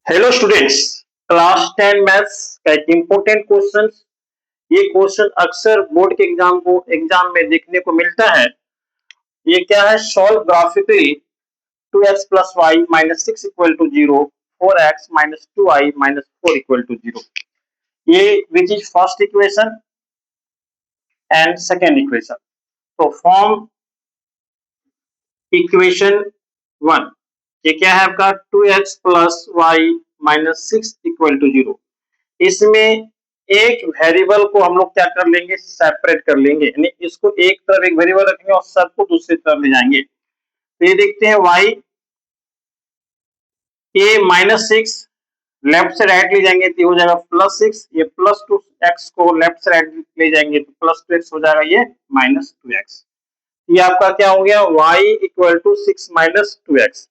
Hello students. Class 10 maths का एक important question. ये क्वेश्चन अक्सर बोर्ड के एग्जाम में देखने को मिलता है। ये क्या है? Solve graphically 2x plus y minus six equal to zero, 4x minus two y minus four equal to zero. ये which is first equation and second equation. तो फॉर्म इक्वेशन वन। ये क्या है आपका? 2x plus y minus six equal to zero. इसमें एक variable को हम लोग क्या कर लेंगे? सेपरेट कर लेंगे, यानी इसको एक तरफ एक वेरिएबल रखेंगे और सबको दूसरी तरफ ले जाएंगे। तो ये देखते हैं y ए माइनस सिक्स लेफ्ट से राइट ले जाएंगे तो हो जाएगा प्लस सिक्स। ये प्लस टू एक्स को लेफ्ट से राइट ले जाएंगे तो प्लस टू एक्स हो जाएगा, ये माइनस टू एक्स। ये आपका क्या हो गया? y equal to six minus two x.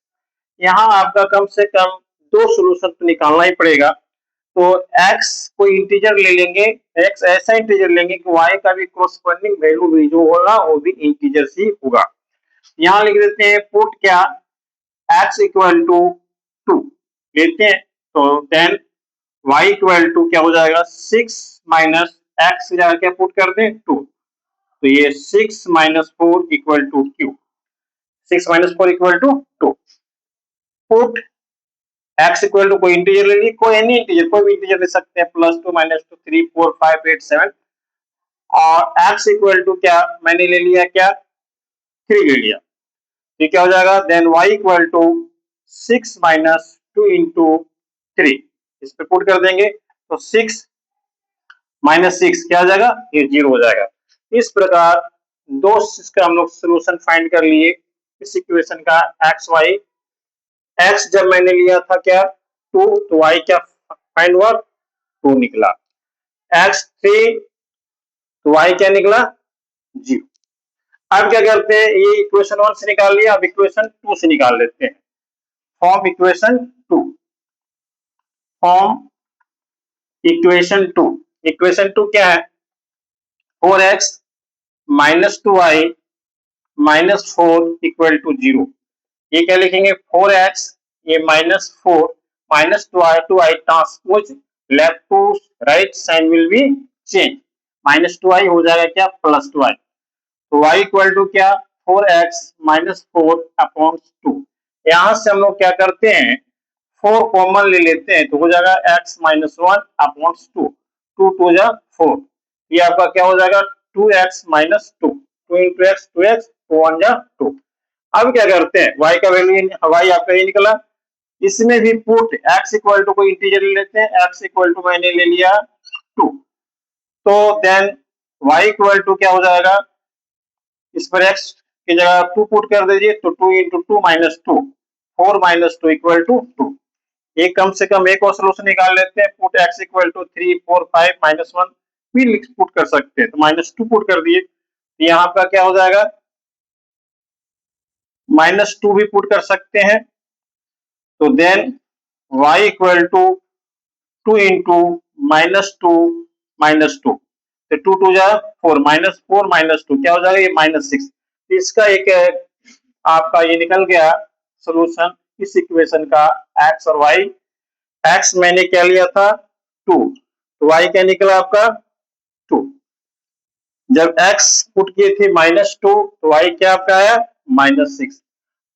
यहाँ आपका कम से कम दो सोल्यूशन तो निकालना ही पड़ेगा। तो x को इंटीजर ले लेंगे, x ऐसा इंटीजर लेंगे कि y का भी कोरस्पोंडिंग वैल्यू भी जो होगा वो भी इंटीजर ही होगा। यहाँ लिख देते हैं पुट क्या? x इक्वल टू टू लेते हैं तो देन y इक्वल टू क्या हो जाएगा? सिक्स माइनस एक्स क्या पुट कर दें? टू। तो ये six minus four equal to Q. Six minus four equal to two. Put x equal to कोई इंटीजर ले ली, कोई एनी इंटीजर, कोई भी इंटीजर ले सकते हैं, plus two minus two three four five eight seven. और x इक्वल टू क्या मैंने ले लिया? क्या? थ्री ले लिया। ये क्या हो जाएगा? Then y equal to six minus two into three. इस पे पुट कर देंगे तो सिक्स माइनस सिक्स क्या हो जाएगा? ये जीरो हो जाएगा। इस प्रकार दो इसका हम लोग सोल्यूशन फाइंड कर लिए इस इक्वेशन का। एक्स वाई, एक्स जब मैंने लिया था क्या? टू, तो y क्या फाइंड हुआ? टू निकला। एक्स थ्री, तो y क्या निकला? जीरो। अब क्या करते हैं? ये इक्वेशन वन से निकाल लिया, अब इक्वेशन टू से निकाल लेते हैं। Form equation two. Form equation two. Equation two क्या है? Four x minus two y minus four equal to zero. ये क्या लिखेंगे? फोर एक्स, ये minus four minus two y transpose left to right sign will be change. Minus two y हो जाएगा क्या? Plus two y. तो y equal to क्या? Four x minus four upon two. यहां से हम लोग क्या करते हैं? फोर कॉमन ले लेते हैं तो हो जाएगा x minus one upon two. Two two जा फोर। ये आपका क्या हो जाएगा? Two x minus two. Two into x two x, two one जा टू। अब क्या करते हैं? y का वैल्यू y आपका ये निकला। इसमें भी पुट x इक्वल टू कोई इंटीजर ले लेते हैं। x इक्वल टू मैंने ले लिया टू। तो देन y इक्वल टू क्या हो जाएगा? इस पर x की जगह टू पुट कर दीजिए तो two into two minus two, four minus two equal to two. Two कम से कम एक और सोल्यूशन निकाल लेते हैं। Put x equal to three four five minus one भी पुट कर सकते हैं, तो माइनस टू पुट कर दिए तो यहाँ का क्या हो जाएगा? माइनस टू भी पुट कर सकते हैं। तो then y equal to two into minus two, तो टू टू जा फोर माइनस टू क्या हो जाएगा? ये माइनस सिक्स। इसका एक आपका ये निकल गया सोल्यूशन इस इक्वेशन का, x और y। x मैंने क्या लिया था? टू, तो y क्या निकला आपका? टू। जब x पुट किए थे माइनस टू तो y क्या आपका आया? Minus six.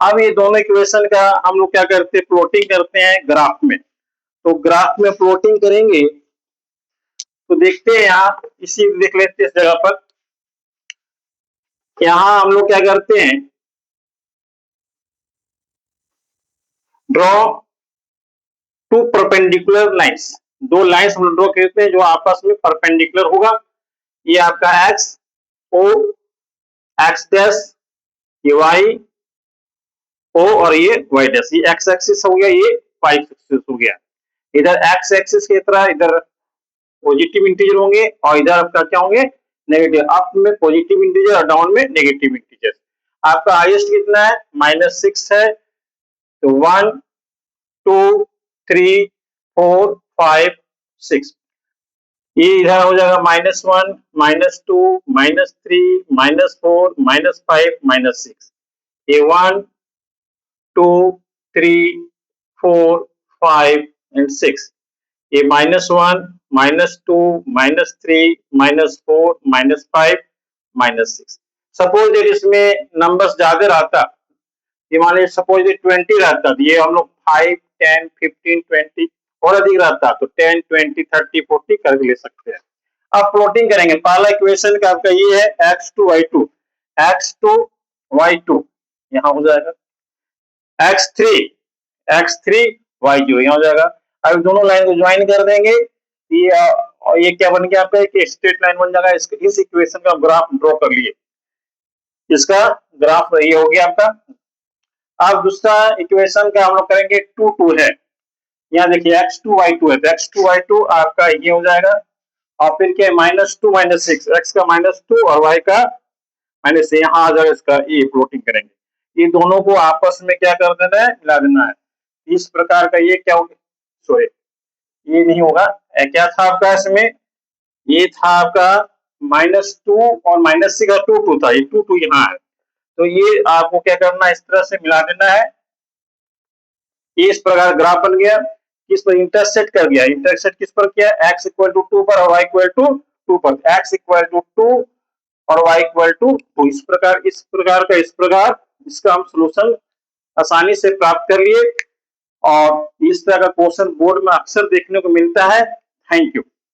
अब ये दोनों इक्वेशन का हम लोग क्या करते हैं? प्लॉटिंग करते हैं ग्राफ में। तो ग्राफ में प्लॉटिंग करेंगे तो देखते हैं, यहाँ इसी देख लेते हैं इस जगह पर। यहाँ हम लोग क्या करते हैं? Draw two perpendicular lines. दो लाइंस हम ड्रॉ करते हैं जो आपस में परपेंडिकुलर होगा। ये आपका एक्स ओ एक्स डैश, ये वाई ओ और ये वाई डैश। ये एक्स एक्सिस हो गया, ये वाई एक्सिस हो गया। इधर एक्स एक्सिस की तरह इधर पॉजिटिव इंटीजर होंगे और इधर आपका क्या होंगे? नेगेटिव। अप में पॉजिटिव इंटीजर और डाउन में नेगेटिव इंटीजर। आपका हाईएस्ट कितना है? माइनस सिक्स है। तो one two three four five six. ये इधर हो जाएगा minus one minus two minus three minus four minus five minus six. ये one two three four five and 6, ये -1, -2, -3, -4, -5, -6। सपोज इसमें नंबर्स ज्यादा रहता, ये मान लीजिए सपोज 20 रहता, तो ये हम लोग 5, 10, 15, 20 और अधिक रहता तो 10, 20, 30, 40 करके ले सकते हैं। अब प्लॉटिंग करेंगे, पहला इक्वेशन का आपका ये है x2y2, x2y2 यहाँ हो जाएगा, x3 y0 यहाँ हो जाएगा। अब दोनों लाइन को ज्वाइन कर देंगे, ये क्या बन गया आपका, एक स्ट्रेट लाइन बन जाएगा। इस इक्वेशन का ग्राफ ड्रॉ कर लिए, इसका ग्राफ ये हो गया आपका। अब दूसरा इक्वेशन का हम लोग करेंगे 2 2 है, यहाँ देखिए x2y2 है, तो x2y2 आपका ये हो जाएगा। और फिर क्या, -2 -6, x का -2 और y का -6, यहाँ आ जाएगा इसका, ये प्लॉटिंग करेंगे। ये दोनों को आपस में क्या कर देना है, मिला देना है। इस प्रकार का ये क्या होगा, सॉरी ये नहीं होगा, क्या था आपका इसमें, ये था आपका -2 और -6 का 2 2 था, ये 2 2 यहाँ है। तो ये आपको क्या करना है, इस तरह से मिला देना है। ये इस प्रकार ग्राफ बन गया, किस पर इंटरसेक्ट कर गया, इंटरसेक्ट किस पर किया, x = 2 पर और y = 2 पर, x = 2 और y = 2। इस प्रकार का, इस प्रकार इसका हम सॉल्यूशन आसानी से प्राप्त कर लिए। और इस तरह का क्वेश्चन बोर्ड में अक्सर देखने को मिलता है। Thank you.